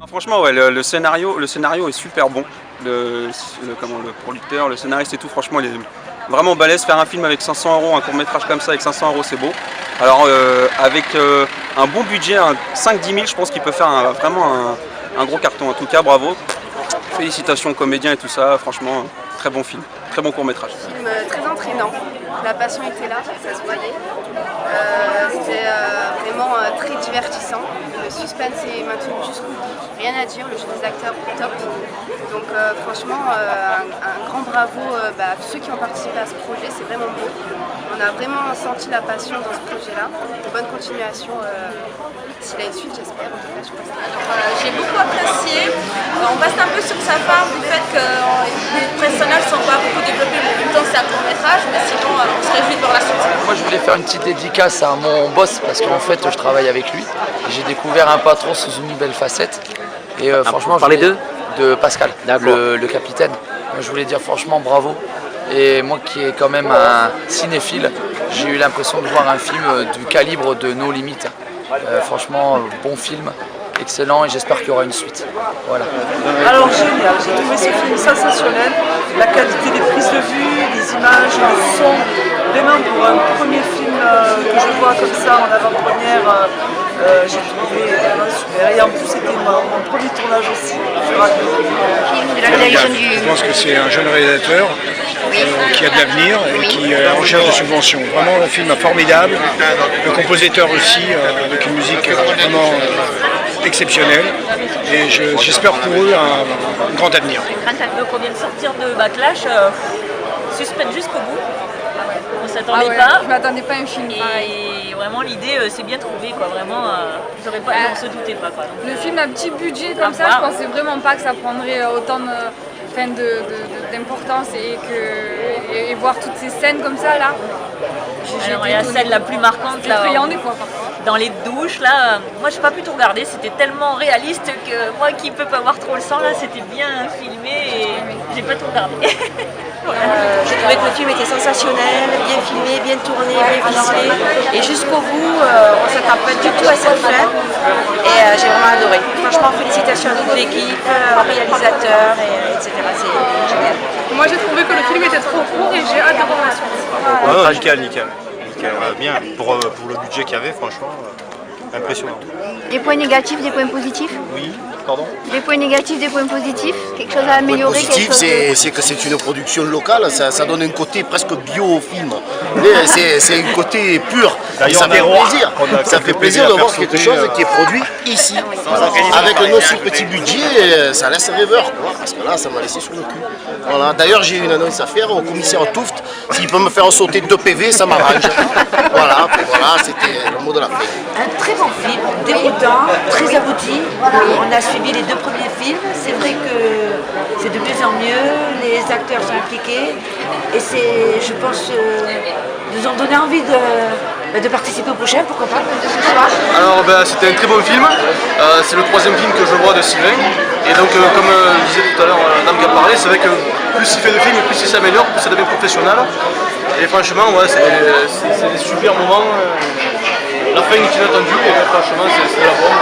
Franchement, ouais, le scénario est super bon. Le producteur, le scénariste et tout, franchement, il est vraiment balèze. Faire un film avec 500 €, un court métrage comme ça avec 500 €, c'est beau. Alors, avec un bon budget, 5-10 000, je pense qu'il peut faire vraiment un gros carton. En tout cas, bravo. Félicitations aux comédiens et tout ça. Franchement, très bon film, très bon court métrage. Film très entraînant. La passion était là, ça se voyait. C'était vraiment très divertissant. Le suspense est maintenu jusqu'au bout. Rien à dire, le jeu des acteurs top. Donc franchement, un grand bravo à tous ceux qui ont participé à ce projet, c'est vraiment beau. On a vraiment senti la passion dans ce projet-là. Bonne continuation, s'il a une suite, j'espère. J'ai beaucoup apprécié. On passe un peu sur sa femme du fait que les personnages ne sont pas beaucoup développés, mais en même temps c'est un court métrage, mais sinon on se réjouit de voir la suite. Moi je voulais faire une petite dédicace à mon boss parce qu'en fait je travaille avec lui. J'ai découvert un patron sous une nouvelle facette. Et franchement, parler de Pascal, le capitaine. Moi, je voulais dire franchement bravo. Et moi qui est quand même un cinéphile, j'ai eu l'impression de voir un film du calibre de No Limites. Franchement, bon film, excellent et j'espère qu'il y aura une suite. Voilà. Alors génial, j'ai trouvé ce film sensationnel. La qualité des prises de vue, des images, le son. Vraiment pour un premier film que je vois comme ça en avant-première, j'ai trouvé vraiment super. Et en plus c'était mon premier tournage aussi. Je pense que c'est un jeune réalisateur qui a de l'avenir et qui est en recherche de subventions. Vraiment un film formidable. Le compositeur aussi, avec une musique vraiment exceptionnelle. Et j'espère pour eux un grand avenir. Donc on vient de sortir de Backlash, suspense jusqu'au bout. On s'attendait pas. Je m'attendais pas à un film Et vraiment l'idée c'est bien trouvé quoi. Vraiment, on se doutait pas quoi. Le film à petit budget comme ça, je pensais vraiment pas que ça prendrait autant d'importance et voir toutes ces scènes comme ça là. Alors, il y a celle la plus marquante là. Des fois, dans les douches là, moi j'ai pas pu tout regarder, c'était tellement réaliste que moi qui peux pas voir trop le sang là, c'était bien filmé et j'ai pas tout regardé. J'ai trouvé que le film était sensationnel, bien filmé, bien tourné, bien ficelé. Et jusqu'au bout, on ne s'attend pas du tout à cette fin. Et j'ai vraiment adoré. Franchement, félicitations à toute l'équipe, au réalisateur, etc. C'est génial. Moi j'ai trouvé que le film était trop court et j'ai hâte de voir la suite. Nickel, bien. Pour le budget qu'il y avait, franchement, impressionnant. Des points négatifs, des points positifs? Oui, pardon? Des points négatifs, des points positifs? Quelque chose à améliorer? Le point positif, c'est que c'est une production locale, ça donne un côté presque bio au film. C'est un côté pur. Ça fait plaisir. Ça fait plaisir de voir quelque chose qui est produit ici. Avec un aussi petit budget, ça laisse rêveur. Parce que là, ça m'a laissé sur le cul. Voilà. D'ailleurs, j'ai une annonce à faire au commissaire Touft. S'il peut me faire sauter 2 PV, ça m'arrange. Voilà, c'était le mot de la fin. Un très bon film, déroutant, très abouti. On a suivi les 2 premiers films. C'est vrai que c'est de mieux en mieux. Les acteurs sont impliqués. Et je pense, nous ont donné envie de participer au prochain, pourquoi pas, ce soir. Alors c'était un très bon film. C'est le 3e film que je vois de Sylvain. Et donc comme disait tout à l'heure Dame qui a parlé, c'est vrai que plus il fait de films, plus il s'améliore, plus ça devient professionnel. Et franchement, ouais, c'est des super moments. La fin est inattendue et franchement c'est la bonne.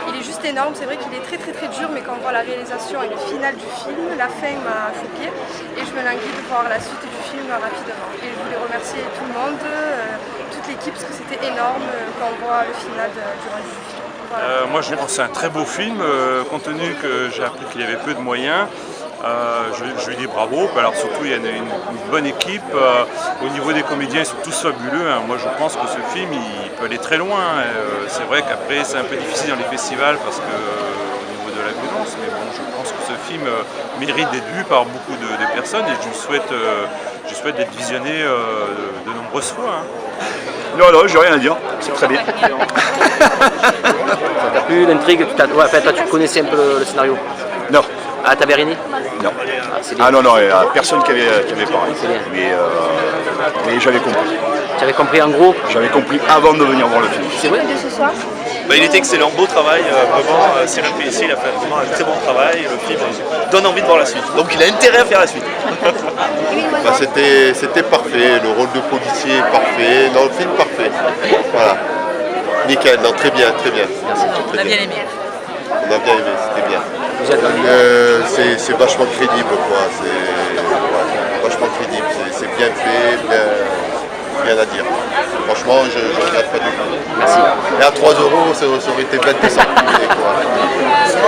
Il est juste énorme, c'est vrai qu'il est très dur, mais quand on voit la réalisation et le final du film, la fin m'a choquée et je me languis de voir la suite du film rapidement. Et je voulais remercier tout le monde, toute l'équipe, parce que c'était énorme quand on voit le final du reste du film. Voilà. Moi je pense que c'est un très beau film, compte tenu que j'ai appris qu'il y avait peu de moyens. Je lui dis bravo, alors surtout il y a une bonne équipe, au niveau des comédiens ils sont tous fabuleux, hein. Moi je pense que ce film il peut aller très loin, c'est vrai qu'après c'est un peu difficile dans les festivals parce que au niveau de la violence, mais bon je pense que ce film mérite d'être vu par beaucoup de personnes et je souhaite d'être visionné de nombreuses fois. Hein. Non, j'ai rien à dire, c'est très bien. Ça t'a plu l'intrigue? Ouais, toi tu connaissais un peu le scénario? Non. Ah, Taverini? Non. Non, il n'y a personne qui avait parlé. Mais j'avais compris. Tu avais compris en gros? J'avais compris avant de venir voir le film. C'est vrai? De ce soir? Il était excellent, beau travail, vraiment, Cyril Pellissier, il a fait vraiment un très bon travail, le film donne envie de voir la suite, donc il a intérêt à faire la suite. C'était parfait, le rôle de policier est parfait, dans le film parfait. Voilà. Nickel, non, très bien. Merci, on a bien aimé. On a bien aimé, c'était bien. C'est vachement crédible, quoi. C'est vachement crédible. C'est bien fait, rien à dire. Franchement, je ne regrette pas du tout. Merci. Et à 3 €, ça aurait été 20% plus quoi.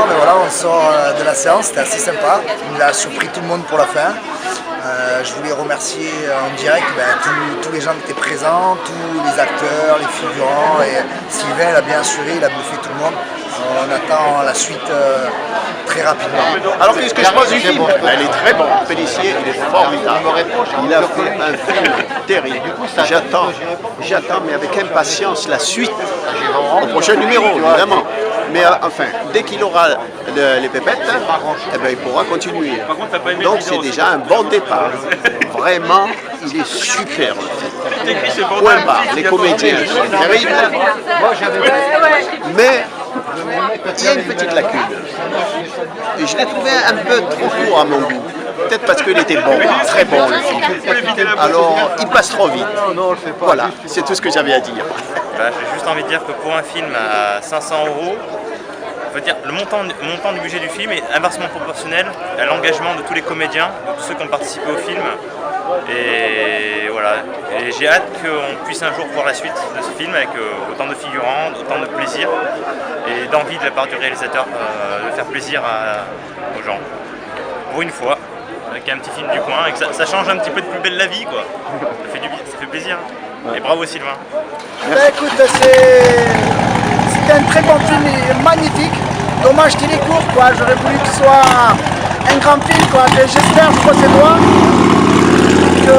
Mais voilà, on sort de la séance, c'était assez sympa. Il a surpris tout le monde pour la fin. Je voulais remercier en direct tous les gens qui étaient présents, tous les acteurs, les figurants. Et Sylvain il a bien assuré, il a bluffé tout le monde. On attend la suite très rapidement. Alors qu'est-ce que je pense du film? Elle est très bonne. Pélissier, il est formidable. Il a fait un film terrible. J'attends mais avec impatience la suite au prochain numéro, évidemment. Mais enfin, dès qu'il aura les pépettes, eh ben, il pourra continuer. Donc c'est déjà un bon départ. Vraiment, il est super. Point barre. Les comédiens sont terribles. Mais il y a une petite lacune. Et je l'ai trouvé un peu trop court à mon goût. Peut-être parce qu'il était bon, très bon le film. Alors, il passe trop vite. Voilà, c'est tout ce que j'avais à dire. J'ai juste envie de dire que pour un film à 500 €, faut dire, le montant du budget du film est inversement proportionnel à l'engagement de tous les comédiens, de tous ceux qui ont participé au film. Et voilà, et j'ai hâte qu'on puisse un jour voir la suite de ce film avec autant de figurants, autant de plaisir et d'envie de la part du réalisateur de faire plaisir aux gens. Pour une fois, avec un petit film du coin, et que ça change un petit peu de Plus belle la vie, quoi. Ça fait plaisir. Et bravo Sylvain. Écoute, c'était un très bon film, magnifique. Dommage qu'il est court, quoi. J'aurais voulu qu'il soit un grand film, quoi. J'espère, je croise les doigts, que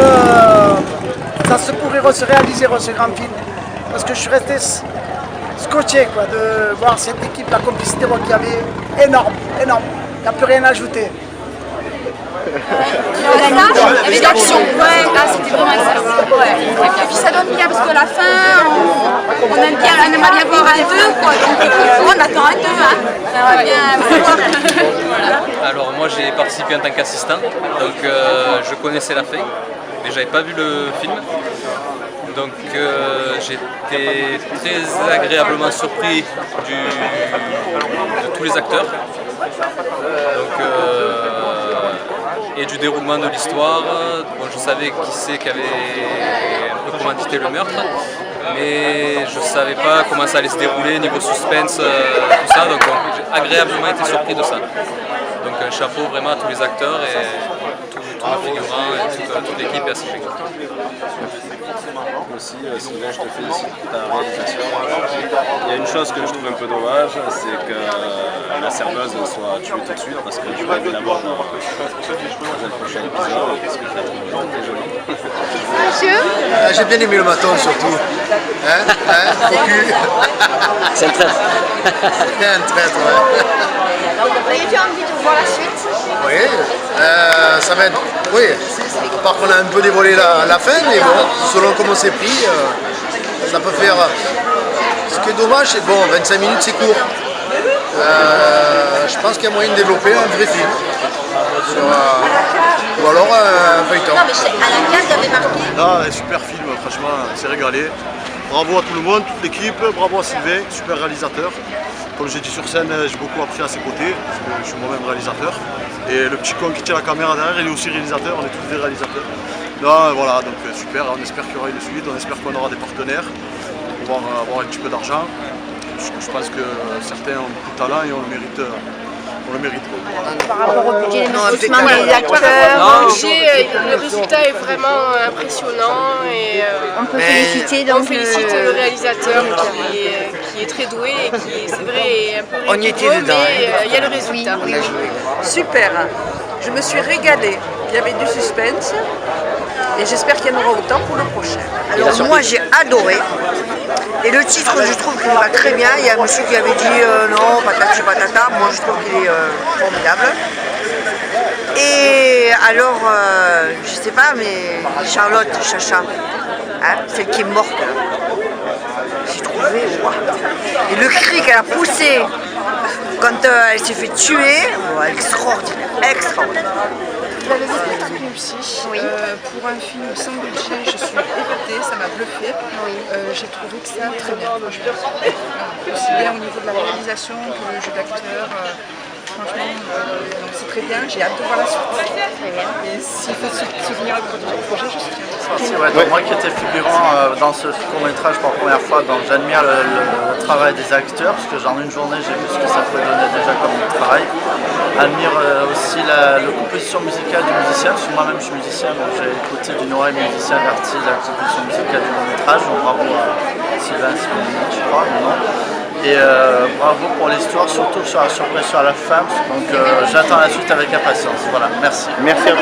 ça se pourrait se réaliser ce grand film. Parce que je suis resté scotché, quoi, de voir cette équipe, la complicité qu'il y avait, énorme. Il n'y a plus rien à ajouter. Il y avait d'action, c'était vraiment excellent. Et puis ça donne bien parce que la fin, on aimerait bien voir un 2, quoi. Donc on attend un 2, hein. On aimerait bien voir. Alors moi j'ai participé en tant qu'assistant, donc je connaissais la fin, mais j'avais pas vu le film. Donc j'étais très agréablement surpris de tous les acteurs. Et du déroulement de l'histoire. Bon, je savais qui c'est qui avait un peu commandité le meurtre, mais je ne savais pas comment ça allait se dérouler, niveau suspense, tout ça, donc j'ai agréablement été surpris de ça. Donc un chapeau vraiment à tous les acteurs et tous les figurants et toute l'équipe est assez géniale. Aussi, Sylvain, je te félicite pour ta réalisation. Il y a une chose que je trouve un peu dommage, c'est que la serveuse soit tuée tout de suite parce que je vais la voir dans le prochain épisode parce que je la trouve très jolie. J'ai bien aimé le maton surtout. Cocu. C'est un traître. C'est un traître, ouais. Vous avez envie de voir la suite? Oui, ça va être. Oui, à part qu'on a un peu dévoilé la fin, mais bon, selon comment c'est pris, ça peut faire. Ce qui est dommage, c'est bon, 25 minutes c'est court. Je pense qu'il y a moyen de développer un vrai film. Ou alors un feuilleton. Non, mais à la case, il y avait marqué. Ah, super film, franchement, c'est régalé. Bravo à tout le monde, toute l'équipe, bravo à Sylvain, super réalisateur. Comme j'ai dit sur scène, j'ai beaucoup appris à ses côtés, parce que je suis moi-même réalisateur. Et le petit con qui tient la caméra derrière, il est aussi réalisateur, on est tous des réalisateurs. Non, voilà, donc super, on espère qu'il y aura une suite, on espère qu'on aura des partenaires pour pouvoir avoir un petit peu d'argent. Je pense que certains ont beaucoup de talent et on le mérite. Par rapport au budget d'investissement des acteurs, le résultat est vraiment impressionnant et on peut féliciter on félicite le réalisateur qui est très doué et qui, c'est vrai, est un peu rigoureux, mais il y a le résultat. Oui. Super, je me suis régalée, il y avait du suspense et j'espère qu'il y en aura autant pour le prochain. Alors moi j'ai adoré. Et le titre, je trouve qu'il va très bien. Il y a un monsieur qui avait dit non, patati patata. Moi, je trouve qu'il est formidable. Et alors, je sais pas, mais Charlotte Chacha, hein, celle qui est morte, j'ai trouvé, wow. Et le cri qu'elle a poussé quand elle s'est fait tuer, extraordinaire, extraordinaire. Je l'avais vu en tant que réussi. Pour un film sans budget, je suis épatée, ça m'a bluffé. J'ai trouvé que ça très bien. Aussi bien au niveau de la réalisation que le jeu d'acteur. Franchement, c'est très bien, j'ai hâte de voir la suite. Et s'il faut soutenir le projet, je soutiens. Donc moi qui étais figurant dans ce court-métrage pour la première fois, donc j'admire le travail des acteurs, parce que en une journée j'ai vu ce que ça pouvait donner déjà comme travail. Admire aussi la composition musicale du musicien, parce que moi-même je suis musicien, donc j'ai écouté d'une oreille musicien avertie la composition musicale du court-métrage, donc bravo à Sylvain Simonier, je crois, non. Et bravo pour l'histoire, surtout sur la surprise sur la fin. Donc j'attends la suite avec impatience. Voilà, merci. Merci à vous.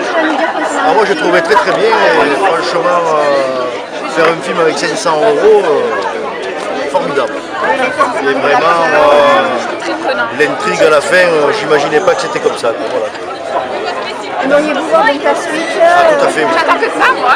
Alors moi je trouvais très très bien et franchement faire un film avec 500 €, formidable. Et vraiment l'intrigue à la fin, j'imaginais pas que c'était comme ça. Voilà. Aimeriez-vous voir donc la suite Tout à fait. Oui. J'attends que ça, moi.